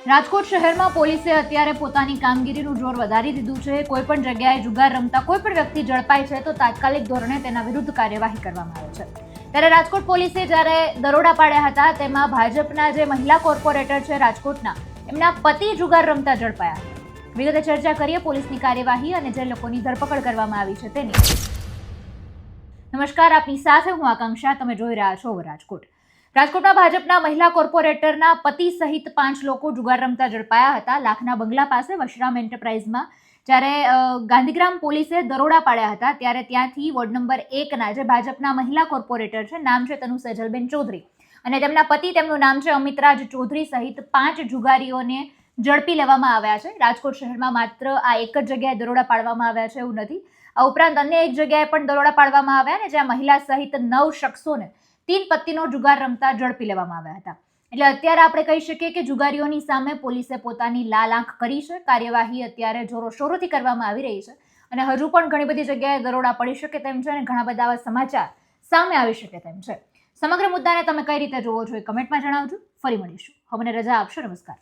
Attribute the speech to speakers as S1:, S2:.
S1: રાજકોટ શહેરમાં પોલીસે અત્યારે પોતાની કામગીરીનું જોર વધારી દીધું છે। કોઈપણ જગ્યાએ જુગાર રમતા કોઈપણ વ્યક્તિ ઝડપાય છે તો તાત્કાલિક ધોરણે તેના વિરુદ્ધ કાર્યવાહી કરવામાં આવે છે। ત્યારે રાજકોટ પોલીસે જ્યારે દરોડા પાડ્યા હતા તેમાં ભાજપના જે મહિલા કોર્પોરેટર છે રાજકોટના, એમના પતિ જુગાર રમતા ઝડપાયા હતા। વિગતે ચર્ચા કરીએ પોલીસની કાર્યવાહી અને જે લોકોની ધરપકડ કરવામાં આવી છે તેની। નમસ્કાર, આપની સાથે હું આકાંક્ષા, તમે જોઈ રહ્યા છો રાજકોટ। રાજકોટમાં ભાજપના મહિલા કોર્પોરેટરના પતિ સહિત 5 લોકો જુગાર રમતા ઝડપાયા હતા લાખના બંગલા પાસે વશરામ એન્ટરપ્રાઇઝમાં। જ્યારે ગાંધીગ્રામ પોલીસે દરોડા પાડ્યા હતા ત્યારે ત્યાંથી વોર્ડ નંબર 1ના જે ભાજપના મહિલા કોર્પોરેટર છે, નામ છે તેનું સેજલબેન ચૌધરી, અને તેમના પતિ, તેમનું નામ છે અમિતરાજ ચૌધરી, સહિત 5 જુગારીઓને ઝડપી લેવામાં આવ્યા છે। રાજકોટ શહેરમાં માત્ર આ એક જ જગ્યાએ દરોડા પાડવામાં આવ્યા છે એવું નથી, આ ઉપરાંત અન્ય એક જગ્યાએ પણ દરોડા પાડવામાં આવ્યા ને જ્યાં મહિલા સહિત 9 શખ્સોને 3 પત્નીનો જુગાર રમતા ઝડપી લેવામાં આવ્યા હતા। એટલે અત્યારે આપણે કહી શકીએ કે જુગારીઓની સામે પોલીસે પોતાની લાલ આંખ કરી છે। કાર્યવાહી અત્યારે જોરોશોરોથી કરવામાં આવી રહી છે અને હજુ પણ ઘણી બધી જગ્યાએ દરોડા પડી શકે તેમ છે અને ઘણા બધા આવા સમાચાર સામે આવી શકે તેમ છે। સમગ્ર મુદ્દાને તમે કઈ રીતે જોવો છો એ કમેન્ટમાં જણાવજો। ફરી મળીશું, હવે મને રજા આપશો, નમસ્કાર।